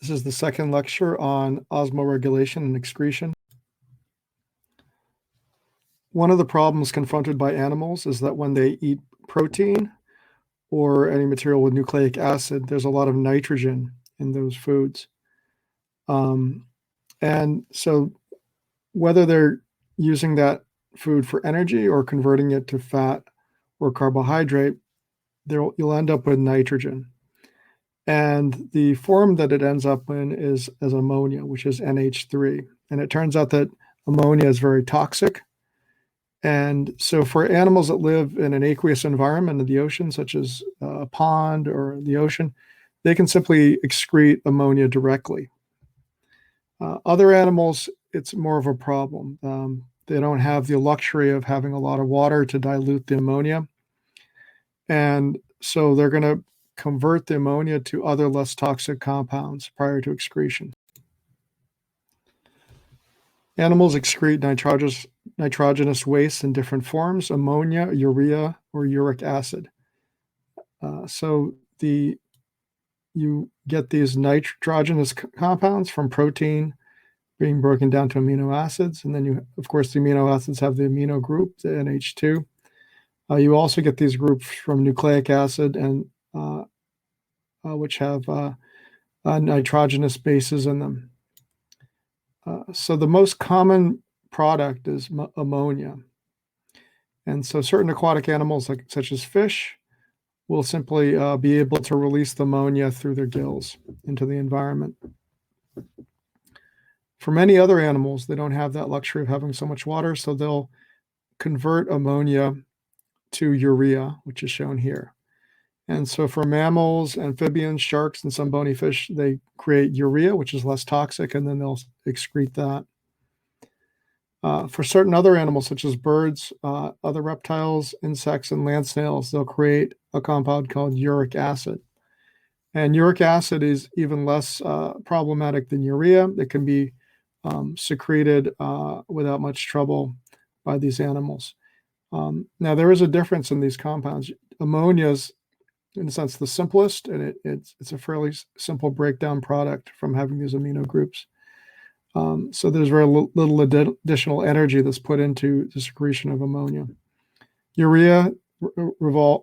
This is the second lecture on osmoregulation and excretion. One of the problems confronted by animals is that when they eat protein or any material with nucleic acid, there's a lot of nitrogen in those foods. And so whether they're using that food for energy or converting it to fat or carbohydrate, you'll end up with nitrogen. And the form that it ends up in is as ammonia, which is NH3. And it turns out that ammonia is very toxic. And so for animals that live in an aqueous environment in the ocean, such as a pond or the ocean, they can simply excrete ammonia directly. Other animals, it's more of a problem. They don't have the luxury of having a lot of water to dilute the ammonia. And so they're going to convert the ammonia to other less toxic compounds prior to excretion. Animals excrete nitrogenous waste in different forms: ammonia, urea, or uric acid. So you get these nitrogenous compounds from protein being broken down to amino acids, and then of course, the amino acids have the amino group, the NH2. You also get these groups from nucleic acid, and which have nitrogenous bases in them. So the most common product is ammonia. And so certain aquatic animals, such as fish, will simply be able to release the ammonia through their gills into the environment. For many other animals, they don't have that luxury of having so much water, so they'll convert ammonia to urea, which is shown here. And so for mammals, amphibians, sharks, and some bony fish, they create urea, which is less toxic, and then they'll excrete that. For certain other animals, such as birds, other reptiles, insects, and land snails, they'll create a compound called uric acid. And uric acid is even less problematic than urea. It can be secreted without much trouble by these animals. Now, there is a difference in these compounds. Ammonia is, in a sense, the simplest, and it's a fairly simple breakdown product from having these amino groups. So there's very little additional energy that's put into the secretion of ammonia. Urea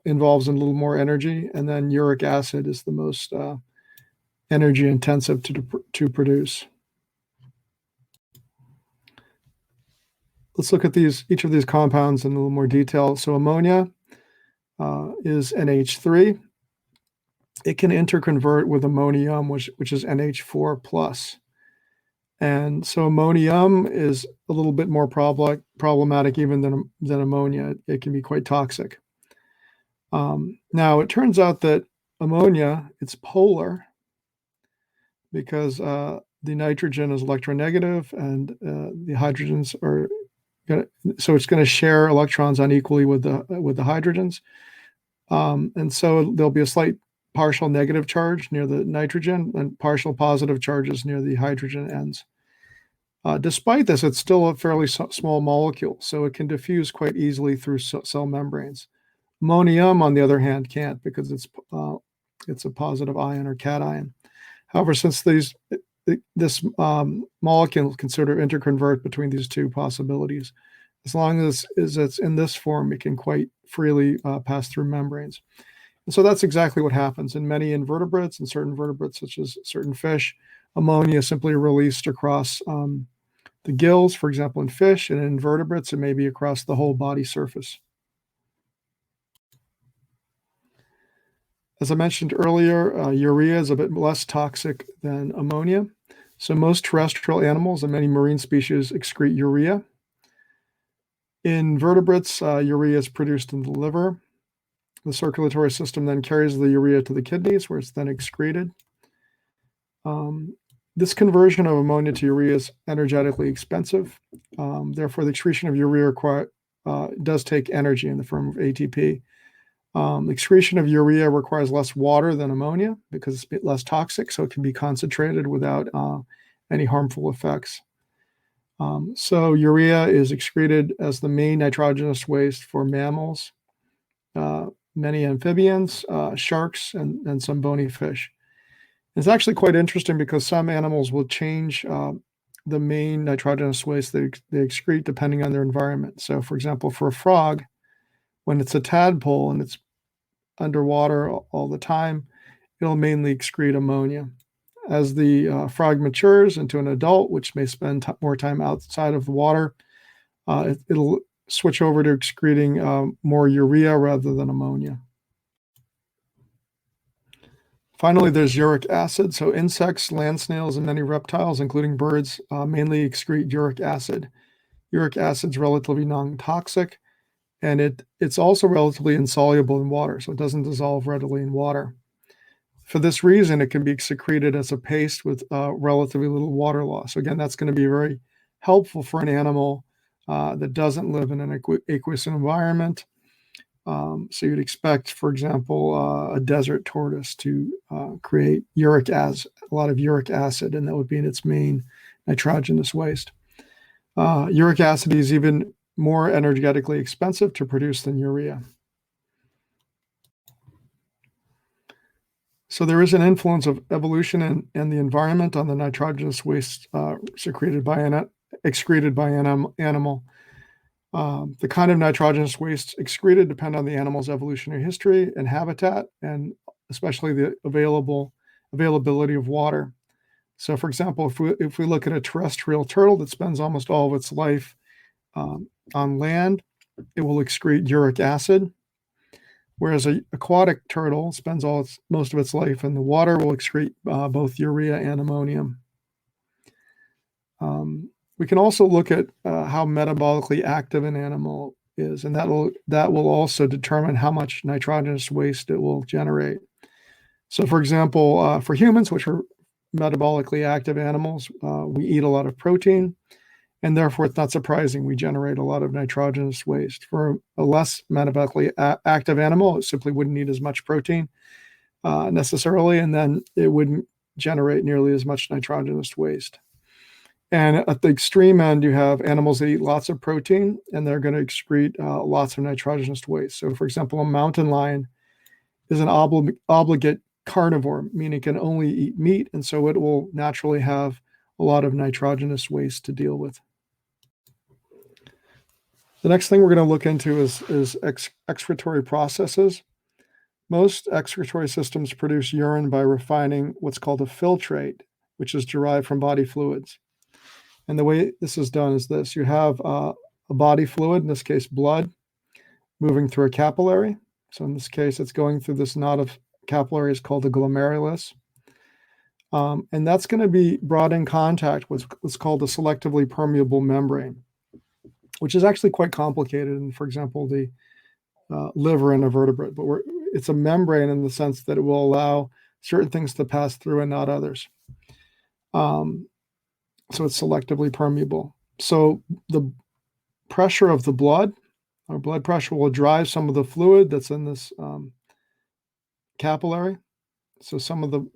involves a little more energy, and then uric acid is the most energy intensive to produce. Let's look at each of these compounds in a little more detail. So ammonia is NH3. It can interconvert with ammonium, which is NH4 plus. And so ammonium is a little bit more problematic even than ammonia. It can be quite toxic. Now, it turns out that ammonia, it's polar because the nitrogen is electronegative and the hydrogens are so it's going to share electrons unequally with the hydrogens. And so there'll be a slight partial negative charge near the nitrogen and partial positive charges near the hydrogen ends. Despite this, it's still a fairly small molecule, so it can diffuse quite easily through cell membranes. Ammonium, on the other hand, can't because it's a positive ion or cation. However, since this molecule can sort of interconvert between these two possibilities, as long as it's in this form, it can quite freely pass through membranes. And so that's exactly what happens in many invertebrates and certain vertebrates, such as certain fish. Ammonia is simply released across the gills, for example, in fish, and in invertebrates, it may be across the whole body surface. As I mentioned earlier, urea is a bit less toxic than ammonia. So most terrestrial animals and many marine species excrete urea. In vertebrates, urea is produced in the liver. The circulatory system then carries the urea to the kidneys, where it's then excreted. This conversion of ammonia to urea is energetically expensive. Therefore, the excretion of urea does take energy in the form of ATP. Excretion of urea requires less water than ammonia because it's a bit less toxic, so it can be concentrated without any harmful effects. So urea is excreted as the main nitrogenous waste for mammals, many amphibians, sharks, and some bony fish. It's actually quite interesting because some animals will change the main nitrogenous waste they excrete depending on their environment. So, for example, for a frog, when it's a tadpole and it's underwater all the time, it'll mainly excrete ammonia. As the frog matures into an adult, which may spend more time outside of the water, it'll switch over to excreting more urea rather than ammonia. Finally, there's uric acid. So insects, land snails, and many reptiles, including birds, mainly excrete uric acid. Uric acid is relatively non-toxic, and it's also relatively insoluble in water, so it doesn't dissolve readily in water. For this reason, it can be secreted as a paste with relatively little water loss. So again, that's going to be very helpful for an animal that doesn't live in an aqueous environment. So you'd expect, for example, a desert tortoise to create a lot of uric acid, and that would be in its main nitrogenous waste. Uric acid is even more energetically expensive to produce than urea. So there is an influence of evolution and the environment on the nitrogenous waste excreted by an animal. The kind of nitrogenous waste excreted depend on the animal's evolutionary history and habitat, and especially the availability of water. So, for example, if we look at a terrestrial turtle that spends almost all of its life on land, it will excrete uric acid, whereas an aquatic turtle spends most of its life in the water, will excrete both urea and ammonium. We can also look at how metabolically active an animal is, and that will also determine how much nitrogenous waste it will generate. So, for example, for humans, which are metabolically active animals, we eat a lot of protein, and therefore it's not surprising we generate a lot of nitrogenous waste. For a less metabolically active animal, it simply wouldn't need as much protein necessarily, and then it wouldn't generate nearly as much nitrogenous waste. And at the extreme end, you have animals that eat lots of protein, and they're going to excrete lots of nitrogenous waste. So, for example, a mountain lion is an obligate carnivore, meaning it can only eat meat, and so it will naturally have a lot of nitrogenous waste to deal with. The next thing we're going to look into is excretory processes. Most excretory systems produce urine by refining what's called a filtrate, which is derived from body fluids. And the way this is done is this. You have a body fluid, in this case blood, moving through a capillary. So in this case, it's going through this knot of capillaries called the glomerulus. And that's going to be brought in contact with what's called a selectively permeable membrane, which is actually quite complicated in, for example, the liver in a vertebrate. But it's a membrane in the sense that it will allow certain things to pass through and not others. So it's selectively permeable. So the pressure of the blood, our blood pressure, will drive some of the fluid that's in this capillary. So some of the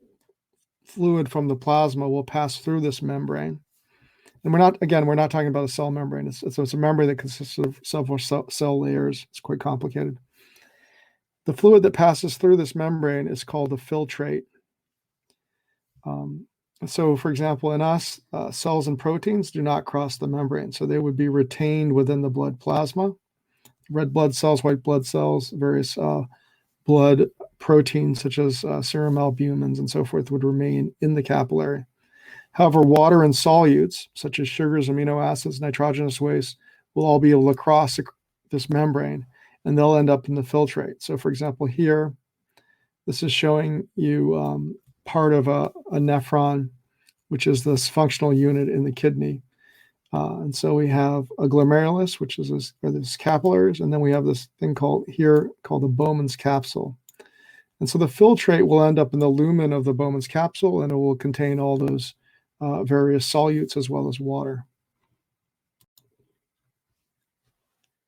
fluid from the plasma will pass through this membrane. And we're not talking about a cell membrane. It's a membrane that consists of several cell layers. It's quite complicated. The fluid that passes through this membrane is called a filtrate. So, for example, in us, cells and proteins do not cross the membrane. So they would be retained within the blood plasma. Red blood cells, white blood cells, various blood proteins such as serum albumins and so forth would remain in the capillary. However, water and solutes, such as sugars, amino acids, nitrogenous waste, will all be able to cross this membrane, and they'll end up in the filtrate. So, for example, here, this is showing you part of a nephron, which is this functional unit in the kidney. And so we have a glomerulus, which is this capillaries, and then we have this thing called the Bowman's capsule. And so the filtrate will end up in the lumen of the Bowman's capsule, and it will contain all those various solutes as well as water.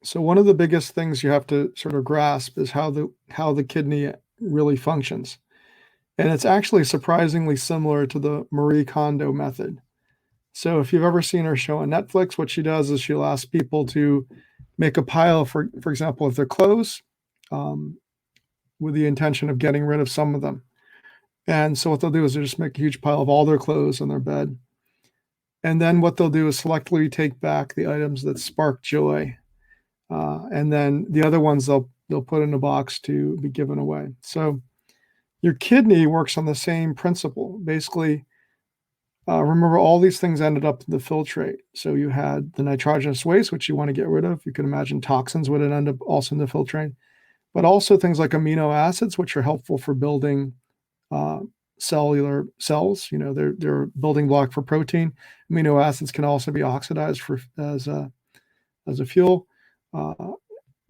So one of the biggest things you have to sort of grasp is how the kidney really functions. And it's actually surprisingly similar to the Marie Kondo method. So if you've ever seen her show on Netflix, what she does is she'll ask people to make a pile, for example, of their clothes, with the intention of getting rid of some of them. And so what they'll do is they just make a huge pile of all their clothes on their bed. And then what they'll do is selectively take back the items that spark joy. And then the other ones they'll put in a box to be given away. So your kidney works on the same principle. Basically, remember all these things ended up in the filtrate. So you had the nitrogenous waste, which you want to get rid of. You can imagine toxins would end up also in the filtrate, but also things like amino acids, which are helpful for building cellular cells. You know, they're a building block for protein. Amino acids can also be oxidized as a fuel.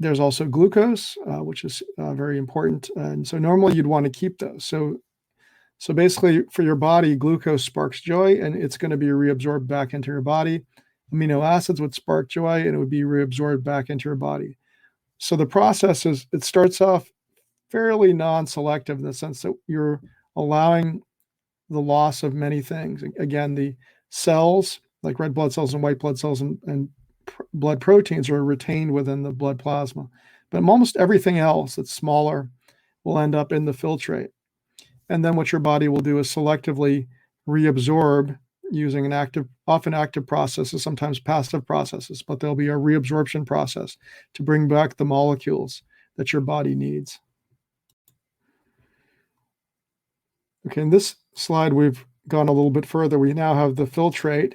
There's also glucose, which is very important. And so normally you'd want to keep those. So basically for your body, glucose sparks joy and it's going to be reabsorbed back into your body. Amino acids would spark joy and it would be reabsorbed back into your body. So the process it starts off fairly non-selective in the sense that you're allowing the loss of many things. Again, the cells, like red blood cells and white blood cells and blood proteins are retained within the blood plasma. But almost everything else that's smaller will end up in the filtrate. And then what your body will do is selectively reabsorb using often active processes, sometimes passive processes, but there'll be a reabsorption process to bring back the molecules that your body needs. Okay, in this slide, we've gone a little bit further. We now have the filtrate,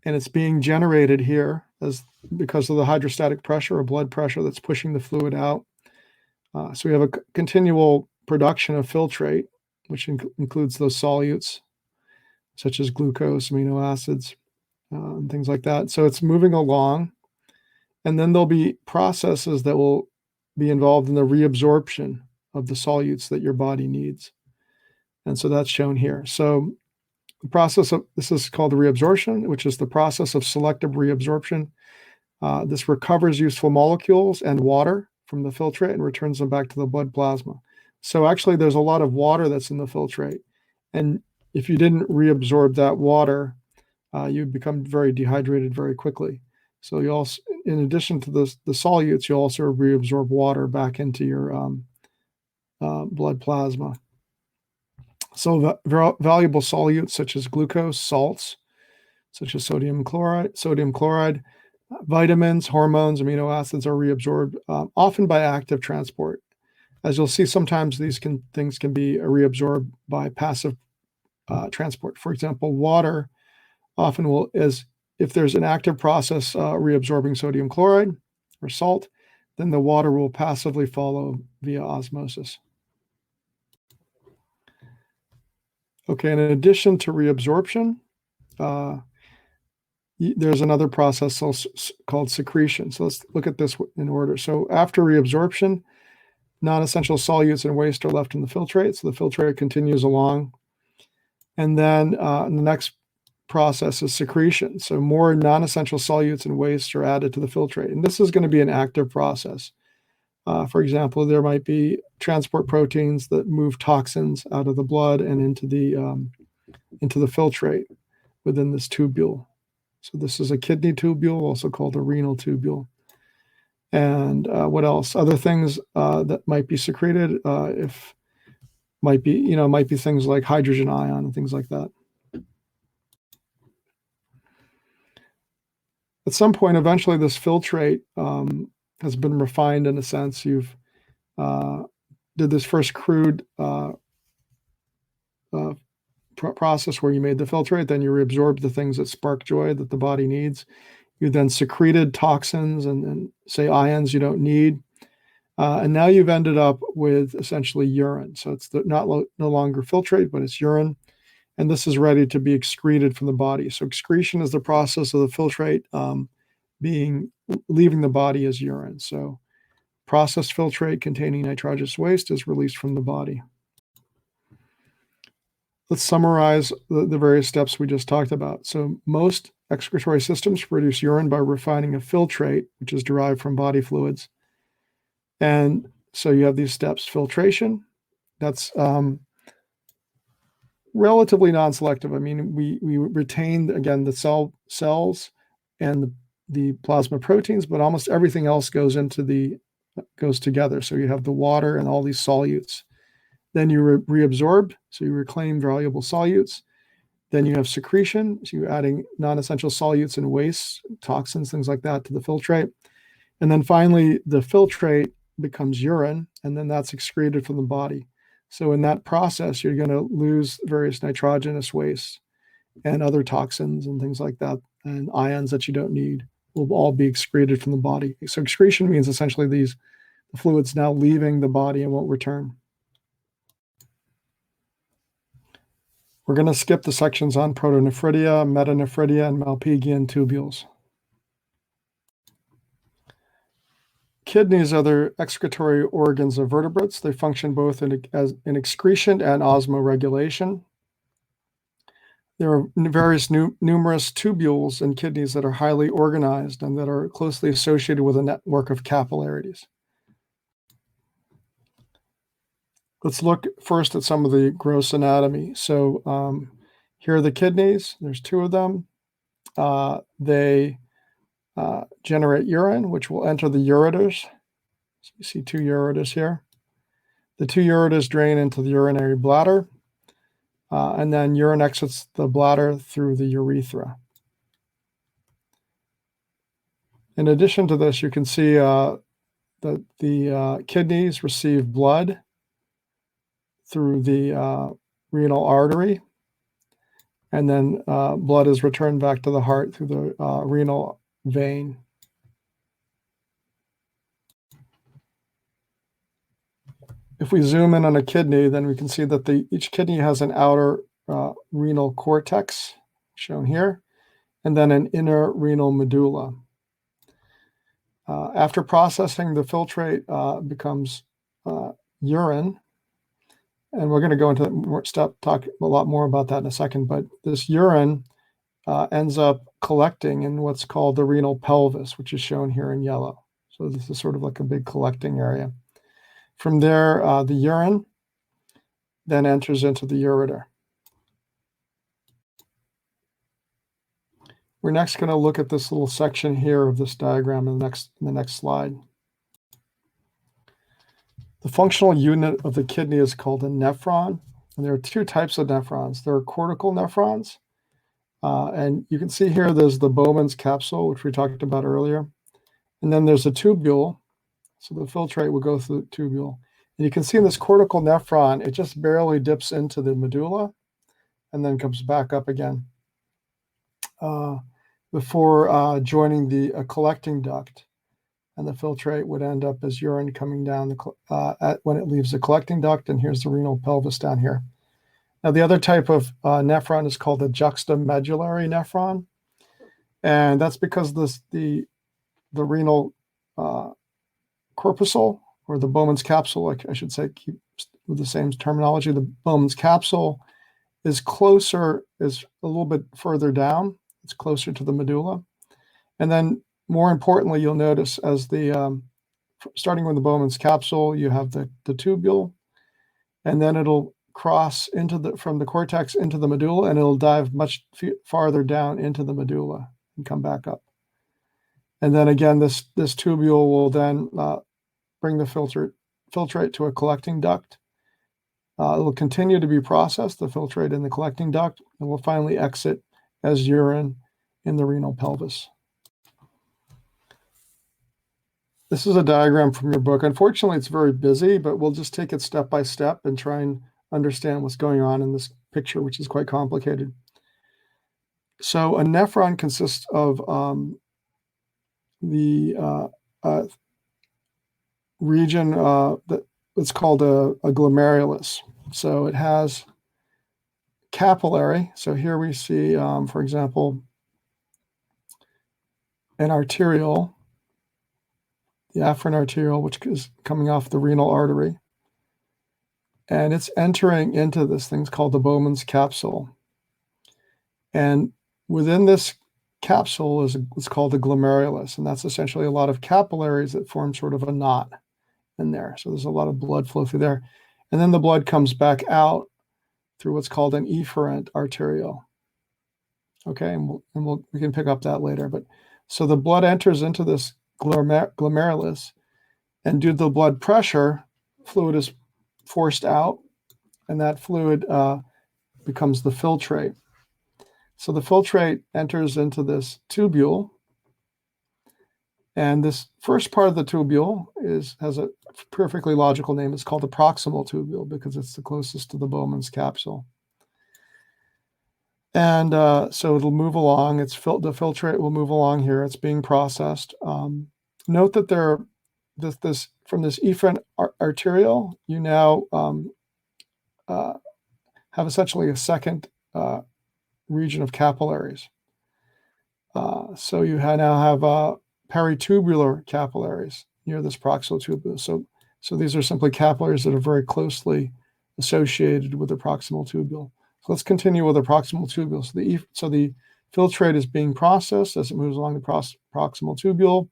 and it's being generated here because of the hydrostatic pressure or blood pressure that's pushing the fluid out. So we have a continual production of filtrate, which includes those solutes, such as glucose, amino acids, and things like that. So it's moving along. And then there'll be processes that will be involved in the reabsorption of the solutes that your body needs. And so that's shown here. So the process this is called the reabsorption, which is the process of selective reabsorption. This recovers useful molecules and water from the filtrate and returns them back to the blood plasma. So actually there's a lot of water that's in the filtrate. And if you didn't reabsorb that water, you'd become very dehydrated very quickly. So you also, in addition to the solutes, you also reabsorb water back into your blood plasma. So valuable solutes such as glucose, salts, such as sodium chloride, vitamins, hormones, amino acids are reabsorbed, often by active transport. As you'll see, sometimes these things can be reabsorbed by passive transport. For example, water often if there's an active process reabsorbing sodium chloride or salt, then the water will passively follow via osmosis. Okay, in addition to reabsorption, there's another process called secretion. So let's look at this in order. So after reabsorption, non-essential solutes and waste are left in the filtrate. So the filtrate continues along. And then the next process is secretion. So more non-essential solutes and waste are added to the filtrate. And this is going to be an active process. For example, there might be transport proteins that move toxins out of the blood and into the filtrate within this tubule. So this is a kidney tubule, also called a renal tubule. And what else? Other things that might be secreted, might be things like hydrogen ion and things like that. At some point, eventually, this filtrate has been refined in a sense. You've did this first crude process where you made the filtrate, then you reabsorbed the things that spark joy that the body needs. You then secreted toxins and say ions you don't need. And now you've ended up with essentially urine. So it's no longer filtrate, but it's urine. And this is ready to be excreted from the body. So excretion is the process of the filtrate leaving the body as urine. So processed filtrate containing nitrogenous waste is released from the body. Let's summarize the various steps we just talked about. So most excretory systems produce urine by refining a filtrate, which is derived from body fluids. And so you have these steps. Filtration, that's relatively non-selective. I mean, we retain, again, the cells and the plasma proteins, but almost everything else goes together. So you have the water and all these solutes Then you reabsorb, so you reclaim valuable solutes. Then you have secretion, so you're adding non-essential solutes and wastes, toxins, things like that to the filtrate. And then finally, the filtrate becomes urine, and then that's excreted from the body. So in that process, you're going to lose various nitrogenous wastes and other toxins and things like that, and ions that you don't need will all be excreted from the body. So excretion means essentially the fluids now leaving the body and won't return. We're going to skip the sections on protonephridia, metanephridia, and Malpighian tubules. Kidneys are the excretory organs of vertebrates. They function both in excretion and osmoregulation. There are numerous tubules in kidneys that are highly organized and that are closely associated with a network of capillaries. Let's look first at some of the gross anatomy. So here are the kidneys. There's two of them. They generate urine, which will enter the ureters. So you see two ureters here. The two ureters drain into the urinary bladder, and then urine exits the bladder through the urethra. In addition to this, you can see that the kidneys receive blood through the renal artery, and then blood is returned back to the heart through the renal vein. If we zoom in on a kidney, then we can see that each kidney has an outer renal cortex, shown here, and then an inner renal medulla. After processing, the filtrate becomes urine, and we're going to go into talk a lot more about that in a second, but this urine ends up collecting in what's called the renal pelvis, which is shown here in yellow. So this is sort of like a big collecting area. From there, the urine then enters into the ureter. We're next going to look at this little section here of this diagram in the next slide. The functional unit of the kidney is called a nephron, and there are two types of nephrons. There are cortical nephrons, and you can see here there's the Bowman's capsule, which we talked about earlier, and then there's a tubule. So the filtrate will go through the tubule. And you can see in this cortical nephron, it just barely dips into the medulla and then comes back up again before joining the collecting duct. And the filtrate would end up as urine coming down when it leaves the collecting duct. And here's the renal pelvis down here. Now, the other type of nephron is called the juxtamedullary nephron. And that's because the renal corpuscle, or the Bowman's capsule, like I should say, keep with the same terminology, the Bowman's capsule is a little bit further down. It's closer to the medulla. And then more importantly, you'll notice as starting with the Bowman's capsule, you have the tubule, and then it'll cross from the cortex into the medulla, and it'll dive much farther down into the medulla and come back up. And then again, this tubule will then bring the filtrate to a collecting duct. It will continue to be processed, the filtrate in the collecting duct, and will finally exit as urine in the renal pelvis. This is a diagram from your book. Unfortunately, it's very busy, but we'll just take it step by step and try and understand what's going on in this picture, which is quite complicated. So a nephron consists of the region that's called a glomerulus. So it has capillary. So here we see, for example, an arteriole, the afferent arteriole, which is coming off the renal artery. And it's entering into this thing called the Bowman's capsule. And within this capsule is what's called the glomerulus, and that's essentially a lot of capillaries that form sort of a knot in there. So there's a lot of blood flow through there. And then the blood comes back out through what's called an efferent arteriole. Okay, and we can pick up that later. But so the blood enters into this glomerulus, and due to the blood pressure, fluid is forced out and that fluid becomes the filtrate. So the filtrate enters into this tubule, and this first part of the tubule has a perfectly logical name. It's called the proximal tubule because it's the closest to the Bowman's capsule. And so it'll move along. The filtrate will move along here. It's being processed. Note that from this efferent arteriole, you now have essentially a second region of capillaries. So you now have peritubular capillaries near this proximal tubule. So these are simply capillaries that are very closely associated with the proximal tubule. So let's continue with the proximal tubule. So the filtrate is being processed as it moves along the proximal tubule.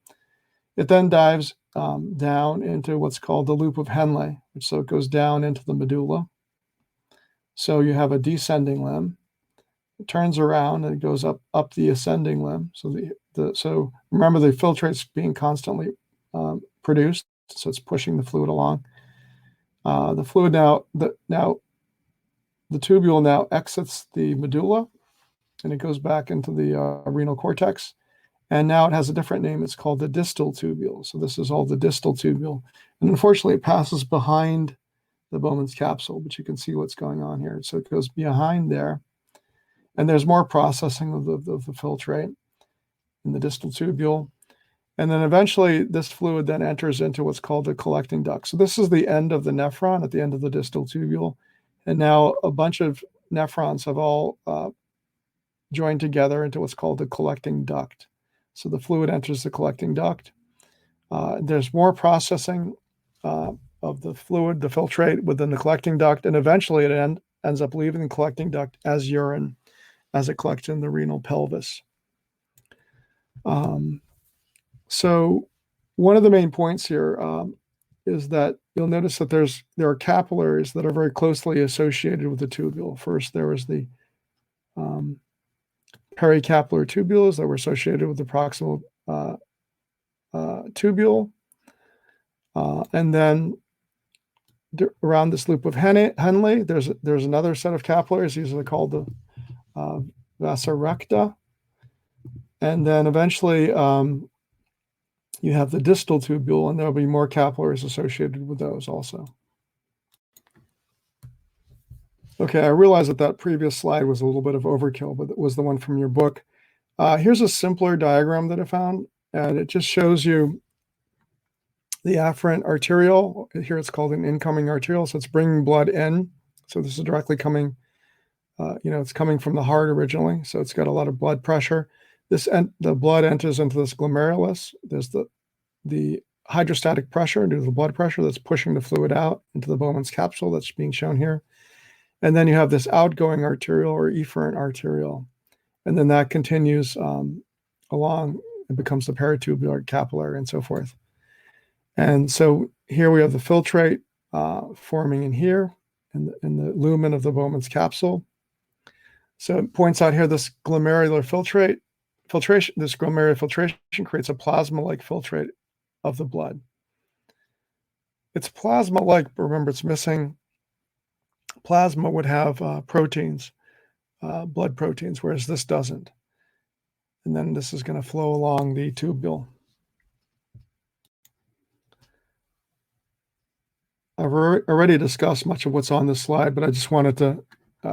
It then dives down into what's called the loop of Henle, so it goes down into the medulla. So you have a descending limb. It turns around and it goes up the ascending limb. So remember, the filtrate's being constantly produced, so it's pushing the fluid along. The fluid the tubule now exits the medulla, and it goes back into the renal cortex. And now it has a different name. It's called the distal tubule. So this is all the distal tubule. And unfortunately, it passes behind the Bowman's capsule, but you can see what's going on here. So it goes behind there. And there's more processing of the filtrate in the distal tubule. And then eventually this fluid then enters into what's called the collecting duct. So this is the end of the nephron at the end of the distal tubule. And now a bunch of nephrons have all joined together into what's called the collecting duct. So the fluid enters the collecting duct. There's more processing of the fluid, the filtrate, within the collecting duct. And eventually it ends up leaving the collecting duct as urine as it collects in the renal pelvis. So one of the main points here is that you'll notice that there are capillaries that are very closely associated with the tubule. First, there was the pericapillary tubules that were associated with the proximal tubule. And then around this loop of Henle, there's another set of capillaries. These are called the vasa recta. And then eventually you have the distal tubule, and there'll be more capillaries associated with those also. Okay, I realize that previous slide was a little bit of overkill, but it was the one from your book. Here's a simpler diagram that I found, and it just shows you the afferent arteriole. Here it's called an incoming arteriole, so it's bringing blood in. So this is directly coming, it's coming from the heart originally, so it's got a lot of blood pressure. The blood enters into this glomerulus. There's the hydrostatic pressure due to the blood pressure that's pushing the fluid out into the Bowman's capsule that's being shown here. And then you have this outgoing arteriole or efferent arteriole. And then that continues along. It becomes the peritubular capillary and so forth. And so here we have the filtrate forming in here in the lumen of the Bowman's capsule. So it points out here this glomerular filtration creates a plasma-like filtrate of the blood. It's plasma-like, but remember it's missing. Plasma would have proteins, blood proteins, whereas this doesn't. And then this is going to flow along the tubule. I've already discussed much of what's on this slide, but I just wanted to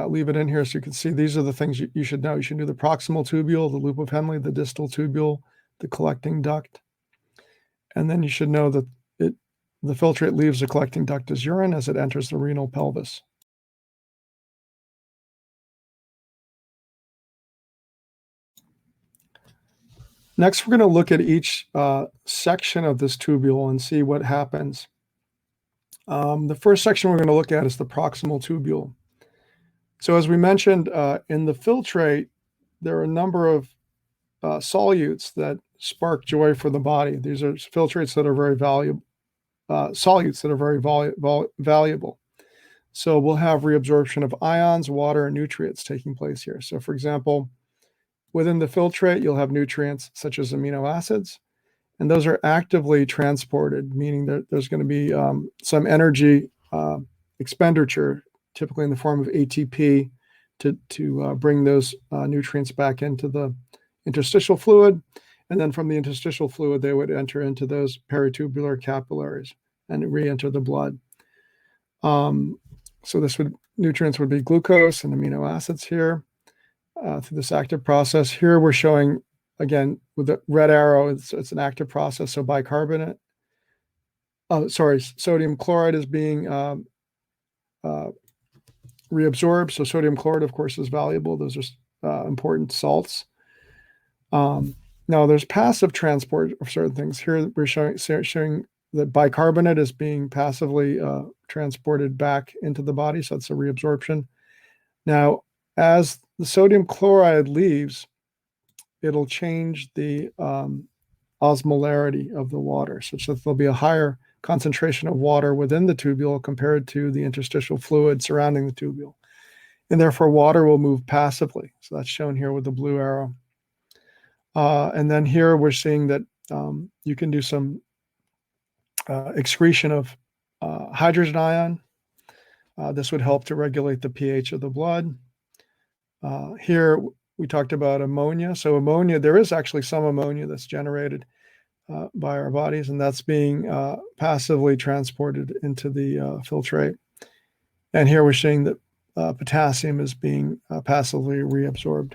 leave it in here so you can see these are the things you should know. You should do the proximal tubule, the loop of Henle, the distal tubule, the collecting duct. And then you should know that the filtrate leaves the collecting duct as urine as it enters the renal pelvis. Next, we're going to look at each section of this tubule and see what happens. The first section we're going to look at is the proximal tubule. So as we mentioned, in the filtrate, there are a number of solutes that spark joy for the body. These are filtrates that are very valuable, solutes that are very valuable. So we'll have reabsorption of ions, water, and nutrients taking place here. So for example, within the filtrate, you'll have nutrients such as amino acids, and those are actively transported, meaning that there's going to be some energy expenditure typically in the form of ATP, to bring those nutrients back into the interstitial fluid. And then from the interstitial fluid, they would enter into those peritubular capillaries and re-enter the blood. So nutrients would be glucose and amino acids here through this active process. Here we're showing, again, with the red arrow, it's an active process. So bicarbonate, sodium chloride is being reabsorbed. So sodium chloride, of course, is valuable. Those are important salts. Now there's passive transport of certain things. Here we're showing that bicarbonate is being passively transported back into the body. So it's a reabsorption. Now, as the sodium chloride leaves, it'll change the osmolarity of the water, such that there'll be a higher concentration of water within the tubule compared to the interstitial fluid surrounding the tubule. And therefore, water will move passively. So that's shown here with the blue arrow. And then here we're seeing that you can do some excretion of hydrogen ion. This would help to regulate the pH of the blood. Here we talked about ammonia. So ammonia, there is actually some ammonia that's generated by our bodies, and that's being passively transported into the filtrate. And here we're seeing that potassium is being passively reabsorbed.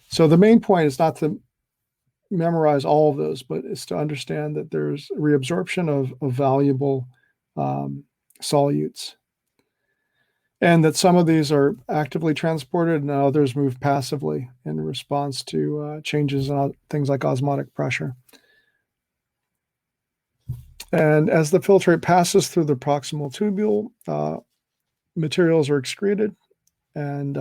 So the main point is not to memorize all of those, but it's to understand that there's reabsorption of valuable solutes, and that some of these are actively transported and others move passively in response to changes in things like osmotic pressure. And as the filtrate passes through the proximal tubule, materials are excreted, and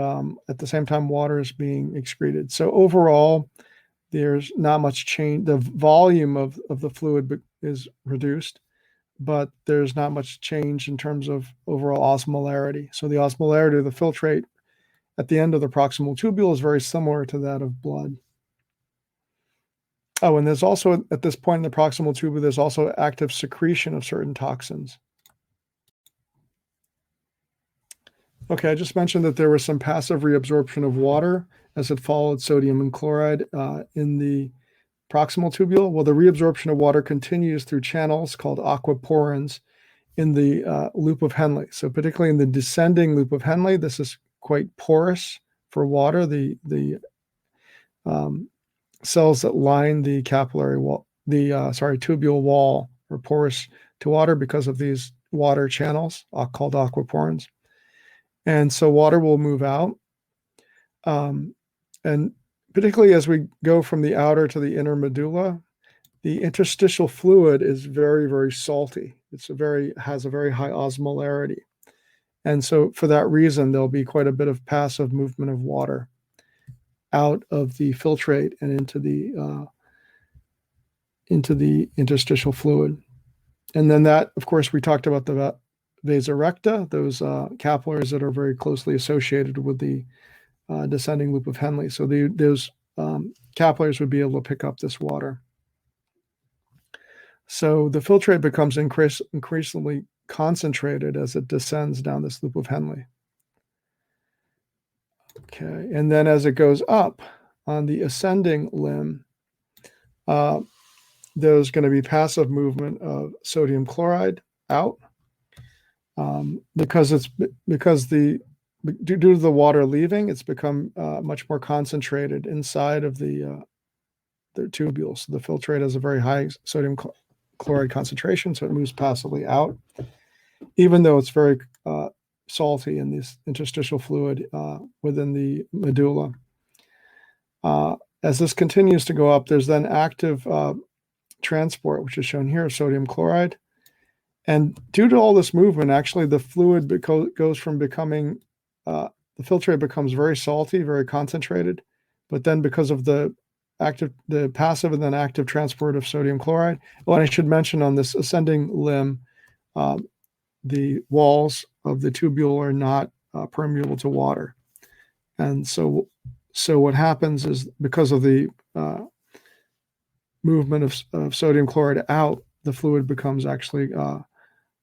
at the same time, water is being excreted. So overall, there's not much change. The volume of the fluid is reduced, but there's not much change in terms of overall osmolarity. So the osmolarity of the filtrate at the end of the proximal tubule is very similar to that of blood. Oh, and there's also, at this point in the proximal tubule, there's also active secretion of certain toxins. Okay, I just mentioned that there was some passive reabsorption of water as it followed sodium and chloride in the proximal tubule. Well, the reabsorption of water continues through channels called aquaporins in the loop of Henle. So particularly in the descending loop of Henle, this is quite porous for water. The cells that line the capillary wall, tubule wall, are porous to water because of these water channels called aquaporins. And so water will move out. And particularly as we go from the outer to the inner medulla, the interstitial fluid is very, very salty. Has a very high osmolarity. And so for that reason, there'll be quite a bit of passive movement of water out of the filtrate and into the interstitial fluid. And then that, of course, we talked about the vasa recta, those capillaries that are very closely associated with the descending loop of Henle. So those capillaries would be able to pick up this water. So the filtrate becomes increasingly concentrated as it descends down this loop of Henle. Okay, and then as it goes up on the ascending limb, there's going to be passive movement of sodium chloride out because due to the water leaving, it's become much more concentrated inside of the tubule. So the filtrate has a very high sodium chloride concentration, so it moves passively out, even though it's very salty in this interstitial fluid within the medulla. As this continues to go up, there's then active transport, which is shown here, of sodium chloride. And due to all this movement, actually the fluid goes from becoming, the filtrate becomes very salty, very concentrated, but then because of the passive and then active transport of sodium chloride. Oh, and I should mention on this ascending limb, the walls of the tubule are not permeable to water. And so what happens is, because of the movement of sodium chloride out, the fluid becomes actually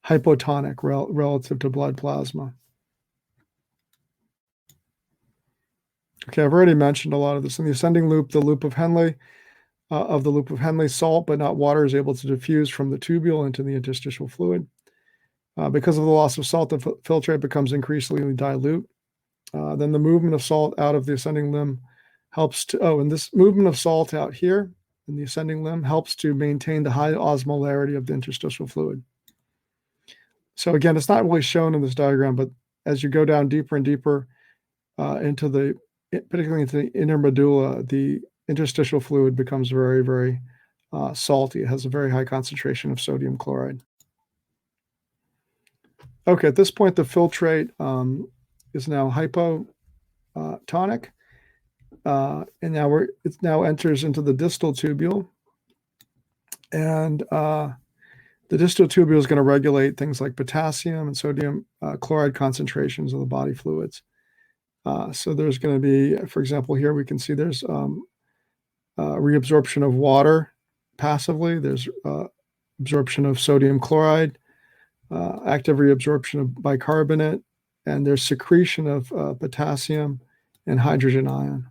hypotonic relative to blood plasma. Okay, I've already mentioned a lot of this. In the ascending loop, the loop of Henle, salt but not water is able to diffuse from the tubule into the interstitial fluid. Because of the loss of salt, the filtrate becomes increasingly dilute. Then the movement of salt out of the ascending limb helps to, and this movement of salt out here in the ascending limb helps to maintain the high osmolarity of the interstitial fluid. So again, it's not really shown in this diagram, but as you go down deeper and deeper particularly into the inner medulla, the interstitial fluid becomes very, very salty. It has a very high concentration of sodium chloride. Okay, at this point, the filtrate is now hypotonic, and now it now enters into the distal tubule, and the distal tubule is going to regulate things like potassium and sodium chloride concentrations of the body fluids. So there's going to be, for example, here we can see there's reabsorption of water passively. There's absorption of sodium chloride, active reabsorption of bicarbonate, and there's secretion of potassium and hydrogen ion.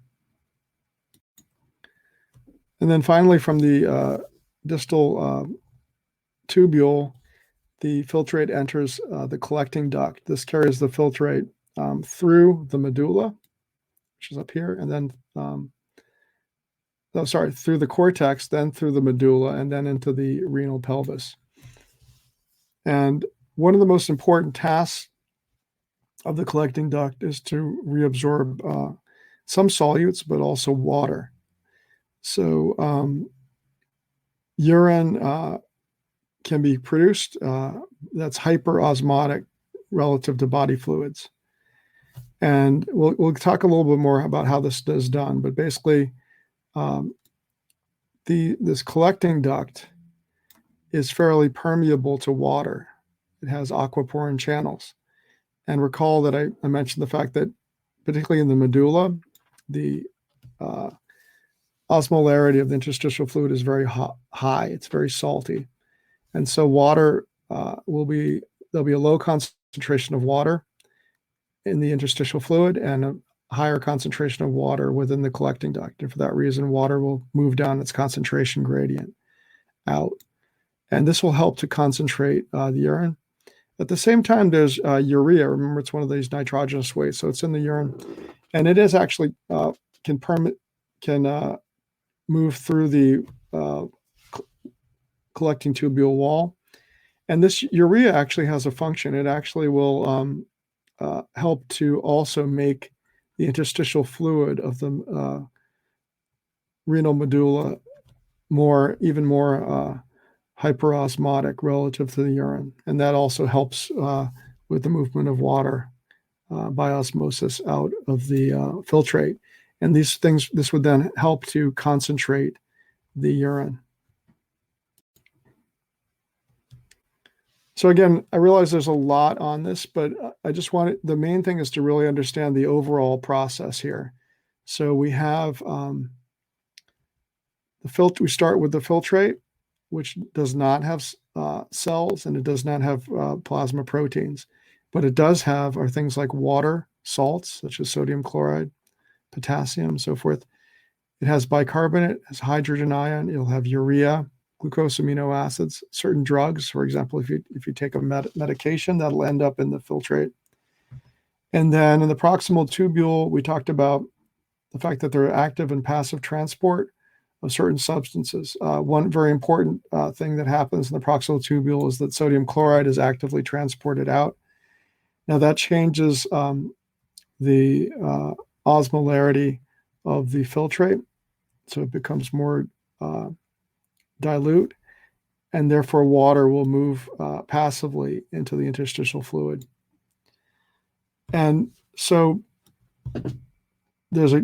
And then finally, from the distal tubule, the filtrate enters the collecting duct. This carries the filtrate through the medulla, which is up here, and then, through the cortex, then through the medulla, and then into the renal pelvis. And one of the most important tasks of the collecting duct is to reabsorb some solutes, but also water. So urine can be produced that's hyperosmotic relative to body fluids. And we'll talk a little bit more about how this is done, but basically this collecting duct is fairly permeable to water. It has aquaporin channels. And recall that I mentioned the fact that particularly in the medulla, the osmolarity of the interstitial fluid is very high. It's very salty. And so water there'll be a low concentration of water in the interstitial fluid and a higher concentration of water within the collecting duct. And for that reason, water will move down its concentration gradient out. And this will help to concentrate the urine. At the same time, there's urea. Remember, it's one of these nitrogenous wastes, so it's in the urine. And it is actually can move through the collecting tubule wall. And this urea actually has a function. It actually will help to also make the interstitial fluid of the renal medulla even more hyperosmotic relative to the urine. And that also helps with the movement of water by osmosis out of the filtrate. And this would then help to concentrate the urine. So again, I realize there's a lot on this, but the main thing is to really understand the overall process here. So we have we start with the filtrate, which does not have cells and it does not have plasma proteins, but it does have are things like water, salts, such as sodium chloride, potassium, so forth. It has bicarbonate, it has hydrogen ion, it'll have urea, glucose amino acids, certain drugs. For example, if you take a medication, that'll end up in the filtrate. And then in the proximal tubule, we talked about the fact that there are active and passive transport of certain substances. One very important thing that happens in the proximal tubule is that sodium chloride is actively transported out. Now that changes the osmolarity of the filtrate, so it becomes more dilute, and therefore water will move passively into the interstitial fluid. And so there's a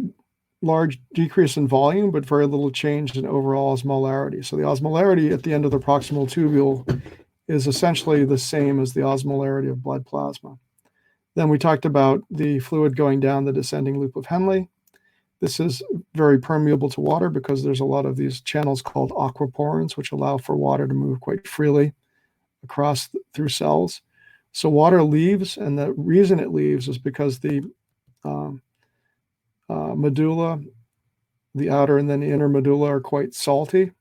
large decrease in volume, but very little change in overall osmolarity. So the osmolarity at the end of the proximal tubule is essentially the same as the osmolarity of blood plasma. Then we talked about the fluid going down the descending loop of Henle. This is very permeable to water because there's a lot of these channels called aquaporins, which allow for water to move quite freely across through cells. So water leaves, and the reason it leaves is because the medulla, the outer and then the inner medulla, are quite salty.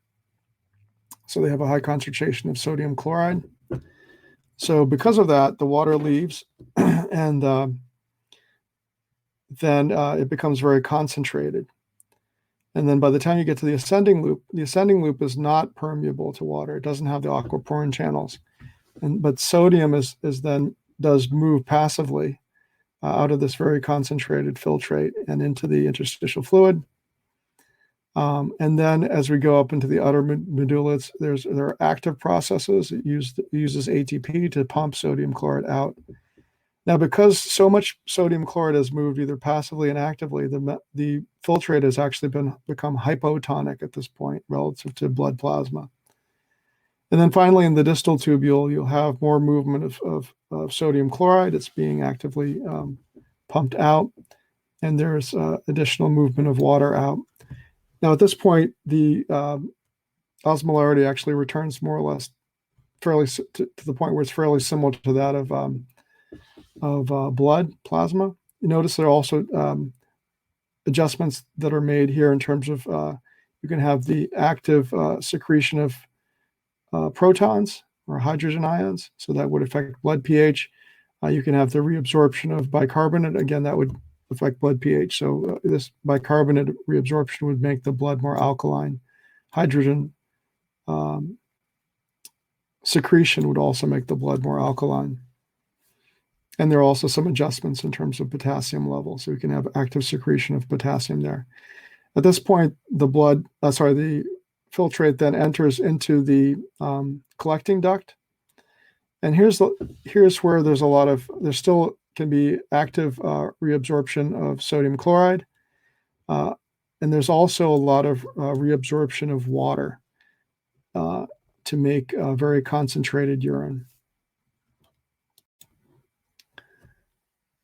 So they have a high concentration of sodium chloride. So because of that, the water leaves and then it becomes very concentrated. And then by the time you get to the ascending loop is not permeable to water. It doesn't have the aquaporin channels. But sodium does move passively out of this very concentrated filtrate and into the interstitial fluid. And then as we go up into the outer medulla, there are active processes. It uses ATP to pump sodium chloride out. Now, because so much sodium chloride has moved either passively and actively, the filtrate has actually become hypotonic at this point relative to blood plasma. And then finally, in the distal tubule, you'll have more movement of sodium chloride. It's being actively pumped out, and there's additional movement of water out. Now, at this point, the osmolarity actually returns more or less fairly to the point where it's fairly similar to that of blood plasma. You notice there are also adjustments that are made here in terms of you can have the active secretion of protons or hydrogen ions, so that would affect blood pH. You can have the reabsorption of bicarbonate. Again, that would affect blood pH. So this bicarbonate reabsorption would make the blood more alkaline. Hydrogen secretion would also make the blood more alkaline. And there are also some adjustments in terms of potassium levels. So you can have active secretion of potassium there. At this point, the filtrate then enters into the collecting duct. And here's where there still can be active reabsorption of sodium chloride. And there's also a lot of reabsorption of water to make very concentrated urine.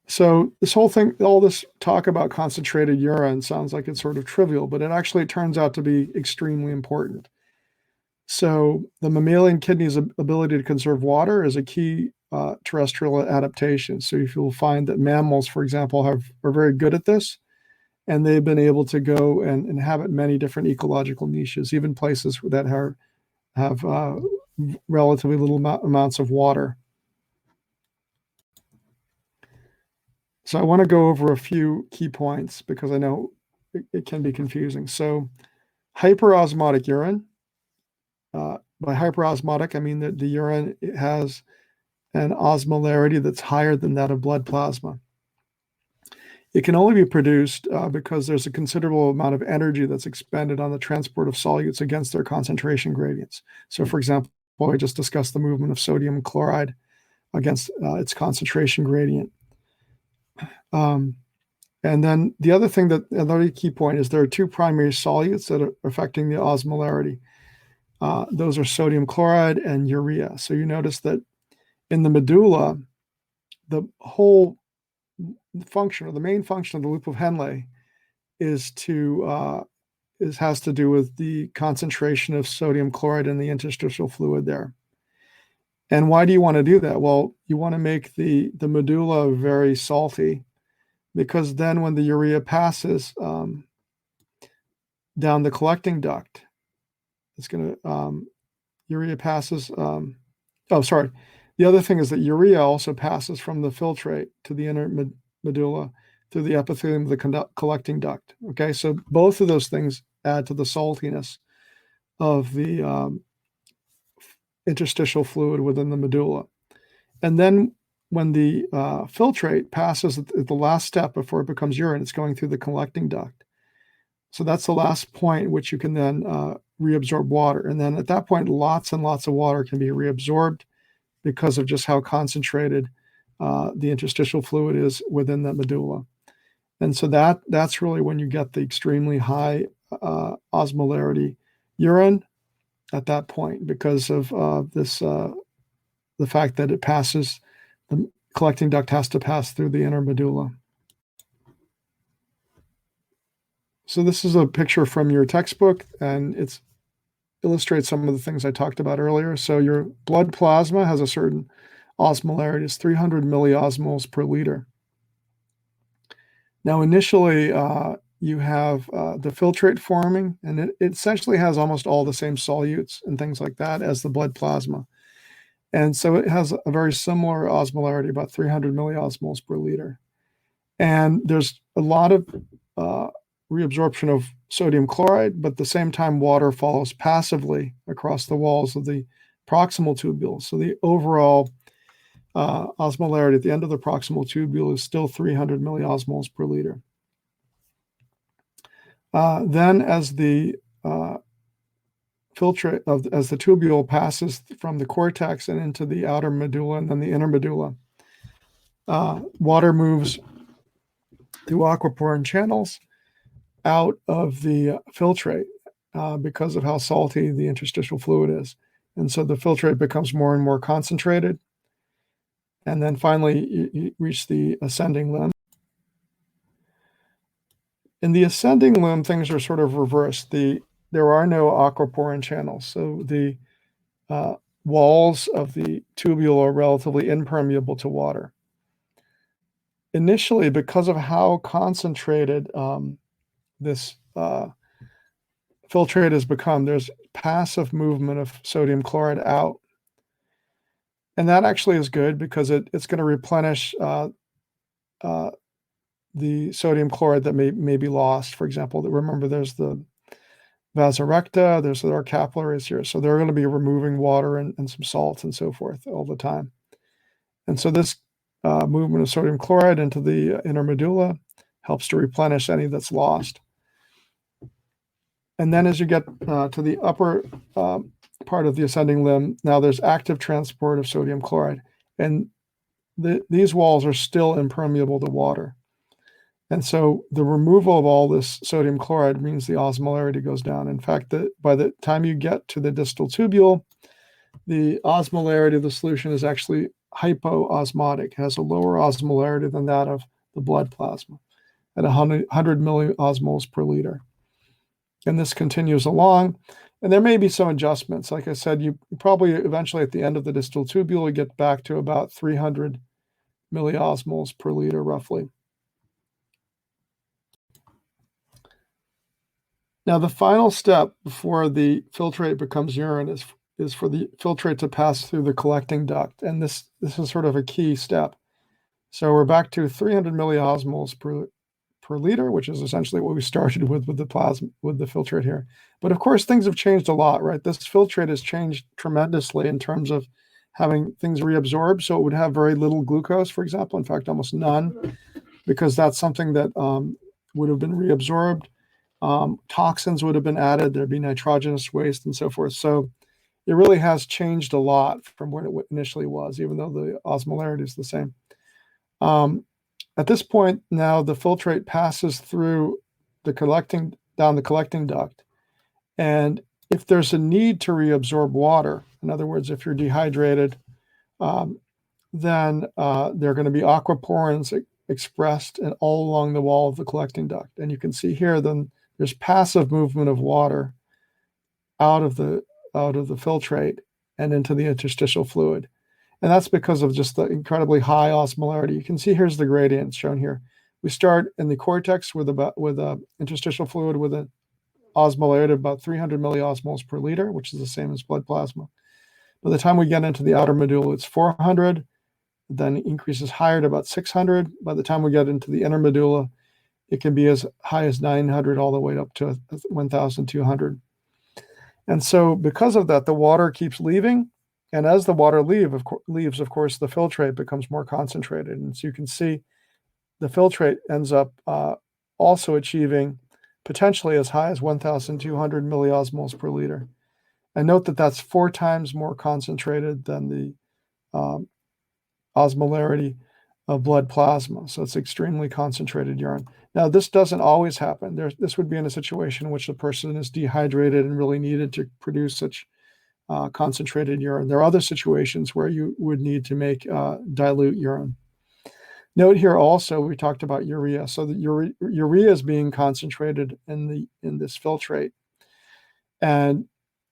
So this whole thing, all this talk about concentrated urine sounds like it's sort of trivial, but it actually turns out to be extremely important. So the mammalian kidney's ability to conserve water is a key terrestrial adaptation. So if you'll find that mammals, for example, are very good at this, and they've been able to go and inhabit many different ecological niches, even places that have relatively little amounts of water. So I want to go over a few key points because I know it can be confusing. So hyperosmotic urine. By hyperosmotic, I mean that the urine has an osmolarity that's higher than that of blood plasma. It can only be produced because there's a considerable amount of energy that's expended on the transport of solutes against their concentration gradients. So for example, I just discussed the movement of sodium chloride against its concentration gradient. And then the other thing another key point is there are two primary solutes that are affecting the osmolarity. Those are sodium chloride and urea. So you notice that in the medulla, the whole function or the main function of the loop of Henle has to do with the concentration of sodium chloride in the interstitial fluid there. And why do you want to do that? Well, you want to make the medulla very salty, because then when the urea passes down the collecting duct, it's going to urea passes. The other thing is that urea also passes from the filtrate to the inner medulla through the epithelium of the collecting duct. Okay, so both of those things add to the saltiness of the interstitial fluid within the medulla. And then when the filtrate passes at the last step before it becomes urine, it's going through the collecting duct. So that's the last point at which you can then reabsorb water. And then at that point, lots and lots of water can be reabsorbed because of just how concentrated the interstitial fluid is within the medulla. And so that's really when you get the extremely high osmolarity urine at that point, because of the fact that the collecting duct has to pass through the inner medulla. So this is a picture from your textbook, and it illustrates some of the things I talked about earlier. So your blood plasma has a certain osmolarity. It's 300 milliosmoles per liter. Now, initially, you have the filtrate forming, and it essentially has almost all the same solutes and things like that as the blood plasma. And so it has a very similar osmolarity, about 300 milliosmoles per liter. And there's a lot of reabsorption of sodium chloride, but at the same time, water follows passively across the walls of the proximal tubule. So the overall osmolarity at the end of the proximal tubule is still 300 milliosmoles per liter. Then as the filtrate as the tubule passes from the cortex and into the outer medulla and then the inner medulla, water moves through aquaporin channels out of the filtrate because of how salty the interstitial fluid is. And so the filtrate becomes more and more concentrated. And then finally, you reach the ascending limb. In the ascending limb, things are sort of reversed. There are no aquaporin channels. So the walls of the tubule are relatively impermeable to water. Initially, because of how concentrated this filtrate has become, there's passive movement of sodium chloride out. And that actually is good because it's going to replenish the sodium chloride that may be lost. For example, remember there's the vasa recta, there's our capillaries here. So they're going to be removing water and some salts and so forth all the time. And so this movement of sodium chloride into the inner medulla helps to replenish any that's lost. And then as you get to the upper part of the ascending limb, now there's active transport of sodium chloride. And these walls are still impermeable to water. And so the removal of all this sodium chloride means the osmolarity goes down. In fact, by the time you get to the distal tubule, the osmolarity of the solution is actually hypoosmotic. It has a lower osmolarity than that of the blood plasma at 100 milliosmoles per liter. And this continues along. And there may be some adjustments. Like I said, you probably eventually at the end of the distal tubule, you get back to about 300 milliosmoles per liter roughly. Now, the final step before the filtrate becomes urine is for the filtrate to pass through the collecting duct. And this is sort of a key step. So we're back to 300 milliosmoles per liter, which is essentially what we started with the plasma, with the filtrate here. But of course, things have changed a lot, right? This filtrate has changed tremendously in terms of having things reabsorbed. So it would have very little glucose, for example, in fact, almost none, because that's something that would have been reabsorbed. Toxins would have been added, there'd be nitrogenous waste and so forth. So it really has changed a lot from what it initially was, even though the osmolarity is the same. At this point, now the filtrate passes through down the collecting duct. And if there's a need to reabsorb water, in other words, if you're dehydrated, then there are going to be aquaporins expressed all along the wall of the collecting duct. And you can see here, then there's passive movement of water out of the filtrate and into the interstitial fluid. And that's because of just the incredibly high osmolarity. You can see here's the gradient shown here. We start in the cortex with interstitial fluid with an osmolarity of about 300 milliosmoles per liter, which is the same as blood plasma. By the time we get into the outer medulla, it's 400, then it increases higher to about 600. By the time we get into the inner medulla, it can be as high as 900 all the way up to 1,200. And so because of that, the water keeps leaving. And as the water leaves, of course, the filtrate becomes more concentrated. And so you can see the filtrate ends up also achieving potentially as high as 1,200 milliosmoles per liter. And note that that's 4 times more concentrated than the osmolarity of blood plasma. So it's extremely concentrated urine. Now, this doesn't always happen. This would be in a situation in which the person is dehydrated and really needed to produce such concentrated urine. There are other situations where you would need to make dilute urine. Note here also, we talked about urea. So the urea is being concentrated in this filtrate. And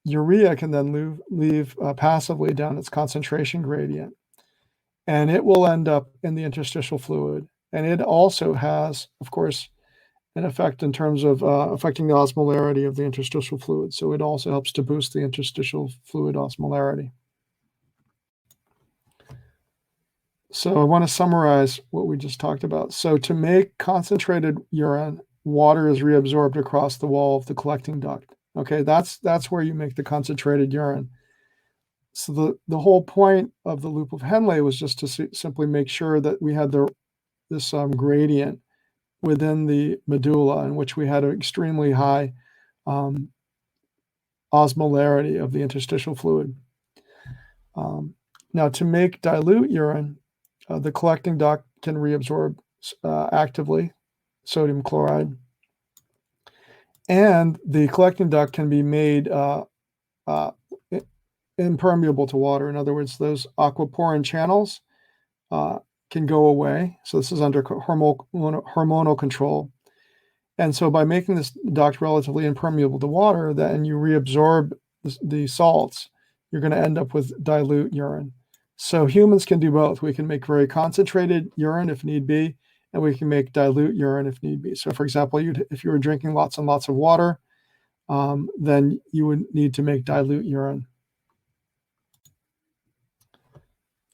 urea can then leave passively down its concentration gradient. And it will end up in the interstitial fluid. And it also has, of course, an effect in terms of affecting the osmolarity of the interstitial fluid. So it also helps to boost the interstitial fluid osmolarity. So I want to summarize what we just talked about. So to make concentrated urine, water is reabsorbed across the wall of the collecting duct. Okay, that's where you make the concentrated urine. So the whole point of the loop of Henle was just to simply make sure that we had this gradient within the medulla, in which we had an extremely high osmolarity of the interstitial fluid. Now, to make dilute urine, the collecting duct can reabsorb actively sodium chloride, and the collecting duct can be made impermeable to water. In other words, those aquaporin channels can go away. So this is under hormonal control. And so by making this duct relatively impermeable to water, then you reabsorb the salts, you're going to end up with dilute urine. So humans can do both. We can make very concentrated urine if need be, and we can make dilute urine if need be. So for example, if you were drinking lots and lots of water, then you would need to make dilute urine.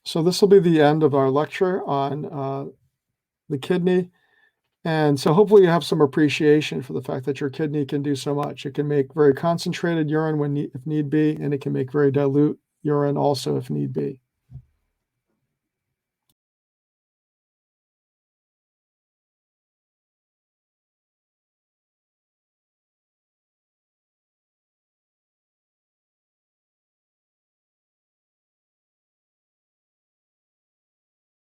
So this will be the end of our lecture on the kidney. And so hopefully you have some appreciation for the fact that your kidney can do so much. It can make very concentrated urine if need be, and it can make very dilute urine also if need be.